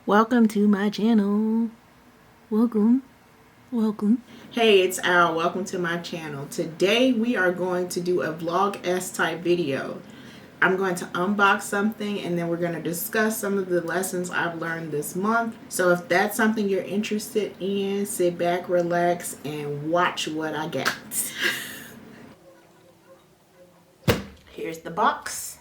Welcome to my channel. Welcome. Hey, it's Al. Welcome to my channel. Today we are going to do a vlog-esque type video. I'm going to unbox something and then we're going to discuss some of the lessons I've learned this month. So if that's something you're interested in, sit back, relax, and watch what I got. Here's the box.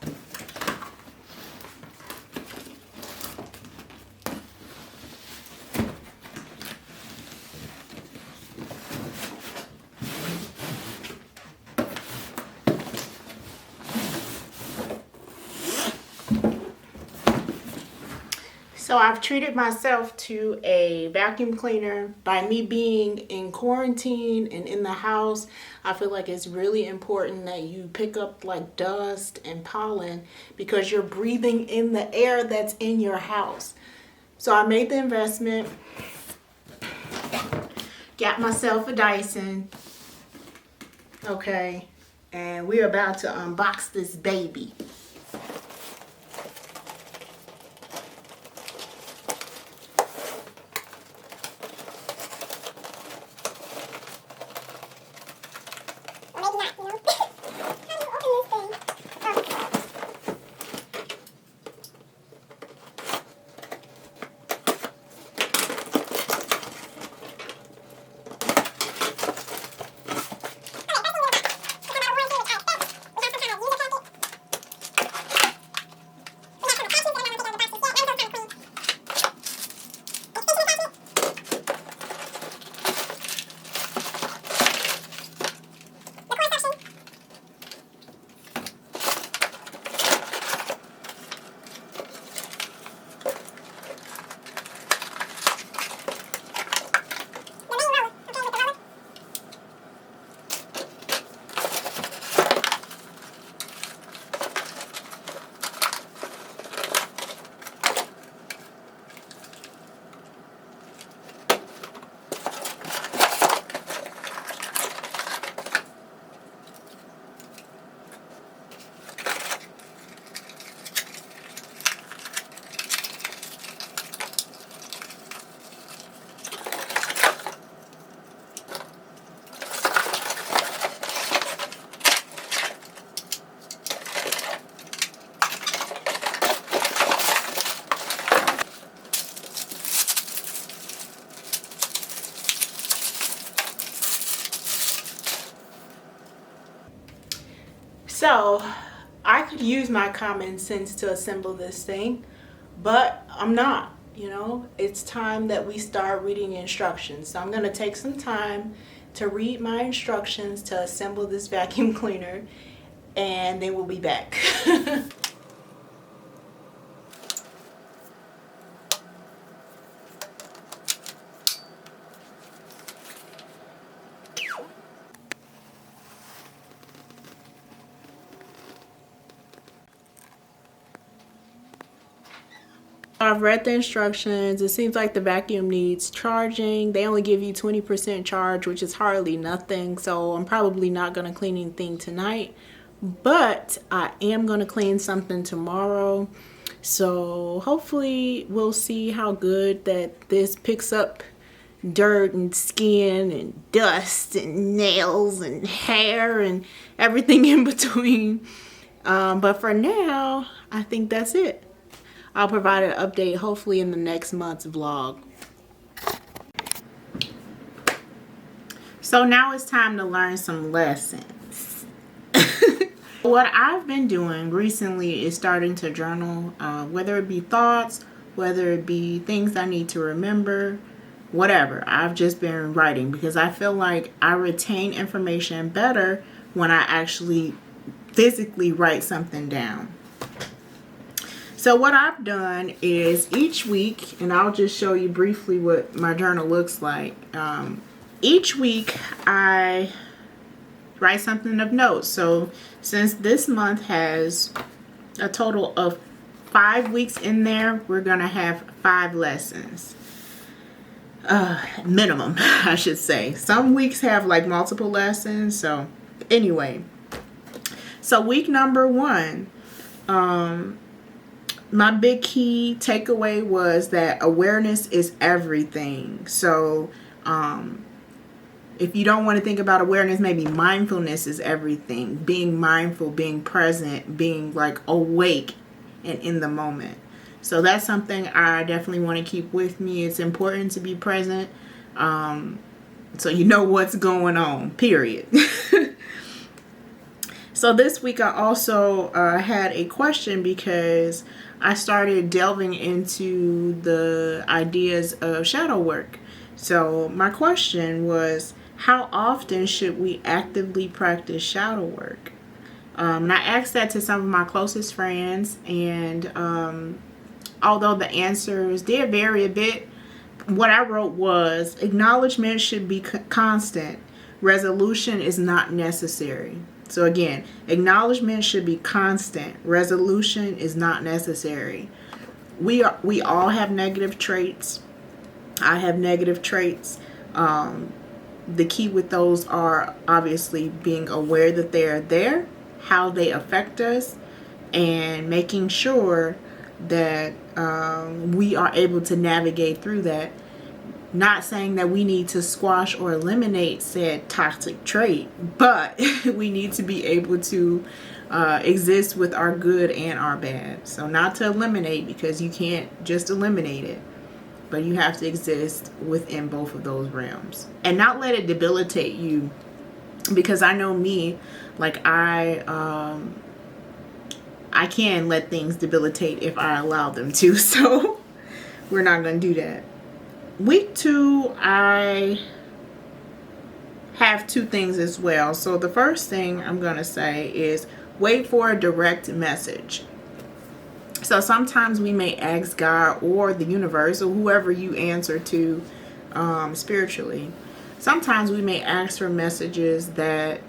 So I've treated myself to a vacuum cleaner. By me being in quarantine and in the house, I feel like it's really important that you pick up like dust and pollen because you're breathing in the air that's in your house. So I made the investment, got myself a Dyson, okay, and we're about to unbox this baby. So I could use my common sense to assemble this thing, but I'm not, you know. It's time that we start reading instructions. So I'm going to take some time to read my instructions to assemble this vacuum cleaner, and then we'll be back. I've read the instructions. It seems like the vacuum needs charging. They only give you 20% charge, which is hardly nothing. So I'm probably not going to clean anything tonight, but I am going to clean something tomorrow. So hopefully we'll see how good that this picks up dirt and skin and dust and nails and hair and everything in between. But for now, I think that's it. I'll provide an update hopefully in the next month's vlog. So now it's time to learn some lessons. What I've been doing recently is starting to journal, whether it be thoughts, whether it be things I need to remember, whatever. I've just been writing because I feel like I retain information better when I actually physically write something down. So what I've done is each week, and I'll just show you briefly what my journal looks like. Each week I write something of note. So since this month has a total of 5 weeks in there, we're going to have 5 lessons. Minimum, I should say. Some weeks have like multiple lessons. So anyway, so week number 1, my big key takeaway was that awareness is everything. So if you don't want to think about awareness, maybe mindfulness is everything. Being mindful, being present, being like awake and in the moment. So that's something I definitely want to keep with me. It's important to be present, so you know what's going on, period. So this week I also had a question because I started delving into the ideas of shadow work. So my question was, how often should we actively practice shadow work? And I asked that to some of my closest friends, and although the answers did vary a bit, what I wrote was, acknowledgement should be constant. Resolution is not necessary. So again, acknowledgement should be constant. Resolution is not necessary. We all have negative traits. I have negative traits. The key with those are obviously being aware that they are there, how they affect us, and making sure that we are able to navigate through that. Not saying that we need to squash or eliminate said toxic trait, but we need to be able to exist with our good and our bad. So not to eliminate, because you can't just eliminate it, but you have to exist within both of those realms and not let it debilitate you. Because I know me, like I can let things debilitate if I allow them to. So we're not going to do that. Week 2, I have 2 things as well. So the first thing I'm going to say is wait for a direct message. So sometimes we may ask God or the universe or whoever you answer to spiritually. Sometimes we may ask for messages that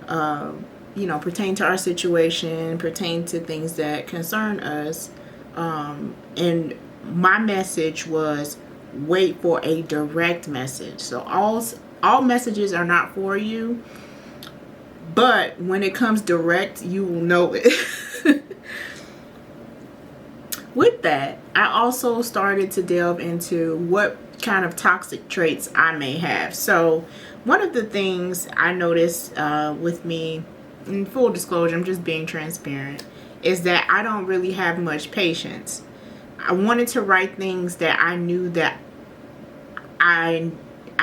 pertain to our situation, pertain to things that concern us. And my message was, wait for a direct message. So all messages are not for you, but when it comes direct, you will know it. With that, I also started to delve into what kind of toxic traits I may have. So one of the things I noticed with me, in full disclosure, I'm just being transparent, is that I don't really have much patience. I wanted to write things that I knew that I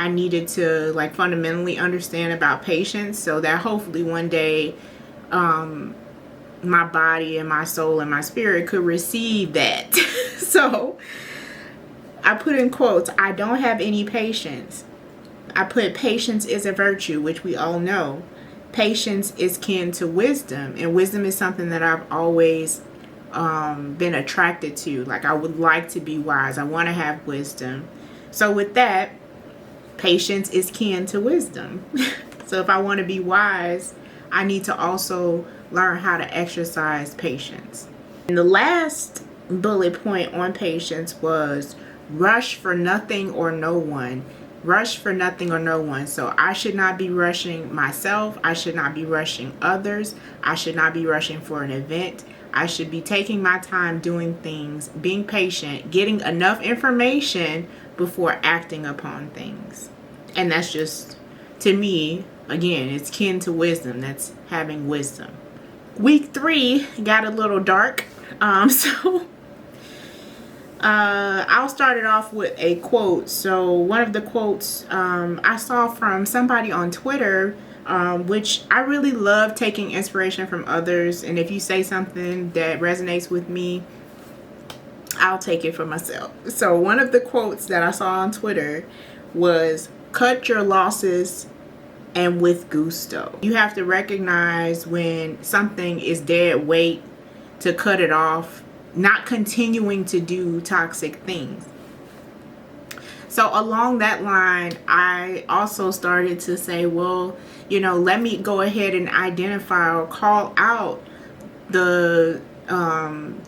needed to like fundamentally understand about patience, so that hopefully one day my body and my soul and my spirit could receive that. So I put in quotes, I don't have any patience. I put, patience is a virtue, which we all know. Patience is kin to wisdom, and wisdom is something that I've always been attracted to. Like, I would like to be wise. I want to have wisdom. So with that, patience is kin to wisdom. So if I want to be wise, I need to also learn how to exercise patience. And the last bullet point on patience was rush for nothing or no one. Rush for nothing or no one. So I should not be rushing myself. I should not be rushing others. I should not be rushing for an event. I should be taking my time doing things, being patient, getting enough information before acting upon things. And that's just, to me, again, it's kin to wisdom. That's having wisdom. Week 3 got a little dark. So I'll start it off with a quote. So one of the quotes I saw from somebody on Twitter, which I really love taking inspiration from others. And if you say something that resonates with me, I'll take it for myself. So one of the quotes that I saw on Twitter was, cut your losses and with gusto. You have to recognize when something is dead weight to cut it off, not continuing to do toxic things. So along that line, I also started to say, well, let me go ahead and identify or call out the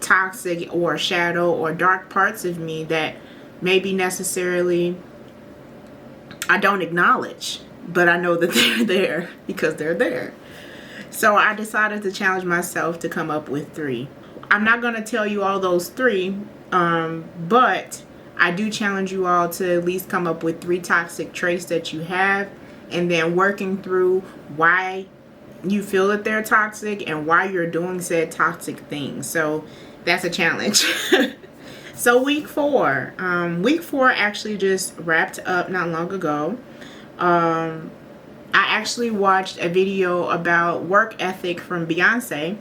toxic or shadow or dark parts of me that maybe necessarily I don't acknowledge, but I know that they're there because they're there. So I decided to challenge myself to come up with 3. I'm not going to tell you all those three, but I do challenge you all to at least come up with 3 toxic traits that you have, and then working through why you feel that they're toxic and why you're doing said toxic things. So that's a challenge. So week 4 actually just wrapped up not long ago. I actually watched a video about work ethic from Beyonce.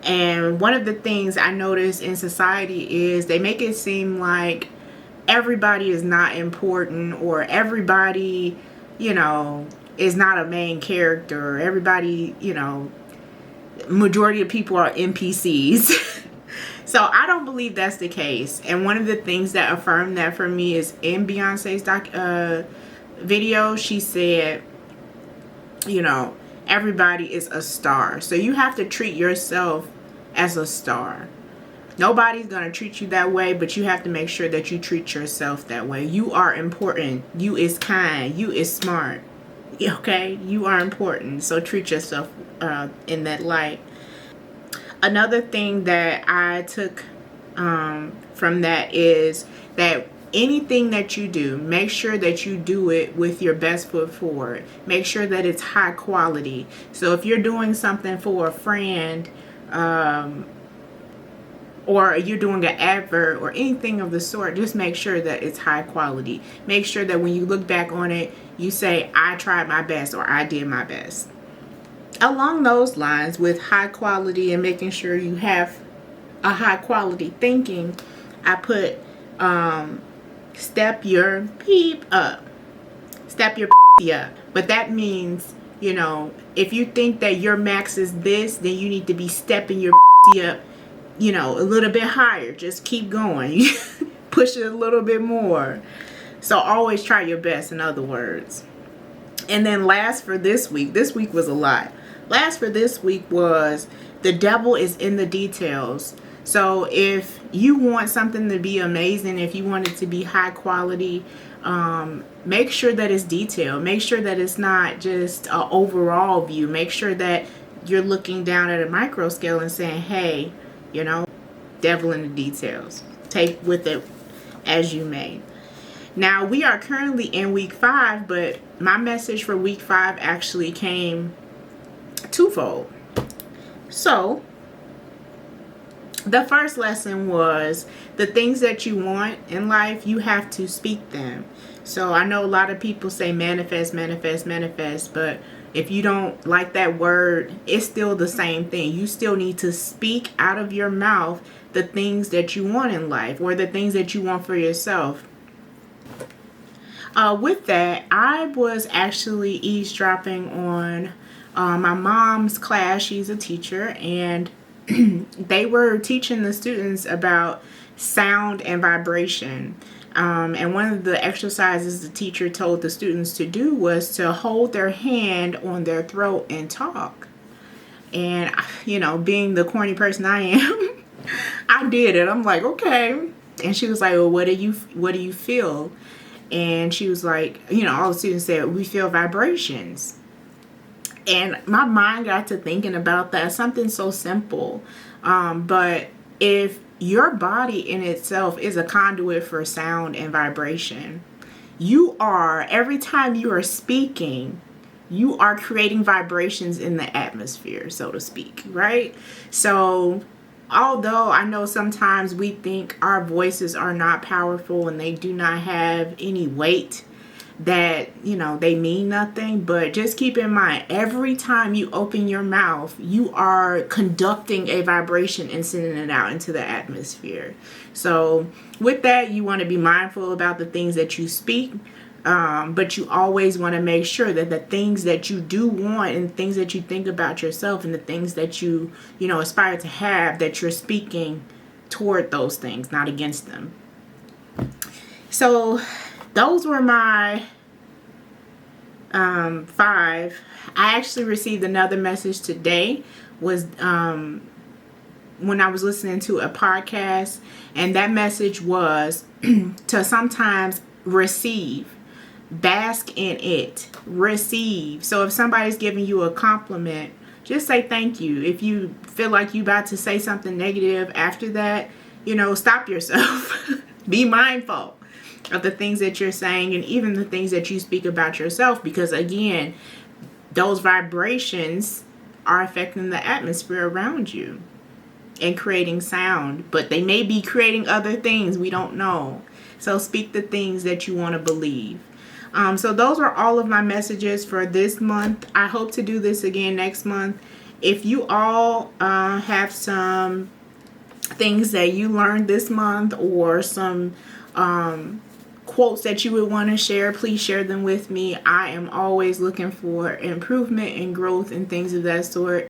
And one of the things I notice in society is they make it seem like everybody is not important, or everybody, is not a main character, or everybody, majority of people are NPCs. So I don't believe that's the case. And one of the things that affirmed that for me is in Beyonce's video, she said, everybody is a star. So you have to treat yourself as a star. Nobody's going to treat you that way, but you have to make sure that you treat yourself that way. You are important. You is kind. You is smart. Okay? You are important. So treat yourself in that light. Another thing that I took from that is that anything that you do, make sure that you do it with your best foot forward. Make sure that it's high quality. So if you're doing something for a friend, or you're doing an advert or anything of the sort, just make sure that it's high quality. Make sure that when you look back on it, you say, I tried my best, or I did my best. Along those lines, with high quality and making sure you have a high quality thinking, I put step your peep up. Step your up. But that means, if you think that your max is this, then you need to be stepping your up, a little bit higher. Just keep going. Push it a little bit more. So always try your best, in other words. And then last for this week was a lot. Last for this week was the devil is in the details. So if you want something to be amazing, if you want it to be high quality, make sure that it's detailed. Make sure that it's not just an overall view. Make sure that you're looking down at a micro scale and saying, hey, devil in the details. Take with it as you may. Now, we are currently in week 5, but my message for week 5 actually came twofold. So, the first lesson was the things that you want in life, you have to speak them. So, I know a lot of people say manifest, manifest, manifest, but if you don't like that word, it's still the same thing. You still need to speak out of your mouth the things that you want in life, or the things that you want for yourself. With that, I was actually eavesdropping on my mom's class. She's a teacher, and they were teaching the students about sound and vibration. And one of the exercises the teacher told the students to do was to hold their hand on their throat and talk. And, being the corny person I am, I did it. I'm like, okay. And she was like, well, what do you feel? And she was like, all the students said, we feel vibrations. And my mind got to thinking about that, something so simple. But if your body in itself is a conduit for sound and vibration, every time you are speaking, you are creating vibrations in the atmosphere, so to speak, right? So although I know sometimes we think our voices are not powerful and they do not have any weight, that they mean nothing, but just keep in mind, every time you open your mouth, you are conducting a vibration and sending it out into the atmosphere. So with that, you want to be mindful about the things that you speak, but you always want to make sure that the things that you do want and things that you think about yourself and the things that you aspire to have, that you're speaking toward those things, not against them. So those were my 5. I actually received another message today, was when I was listening to a podcast, and that message was to sometimes receive, bask in it, receive. So if somebody's giving you a compliment, just say thank you. If you feel like you about to say something negative after that, stop yourself. Be mindful of the things that you're saying, and even the things that you speak about yourself, because again, those vibrations are affecting the atmosphere around you and creating sound, but they may be creating other things. We don't know. So speak the things that you want to believe. So those are all of my messages for this month. I hope to do this again next month. If you all have some things that you learned this month, or some quotes that you would want to share, please share them with me. I am always looking for improvement and growth and things of that sort.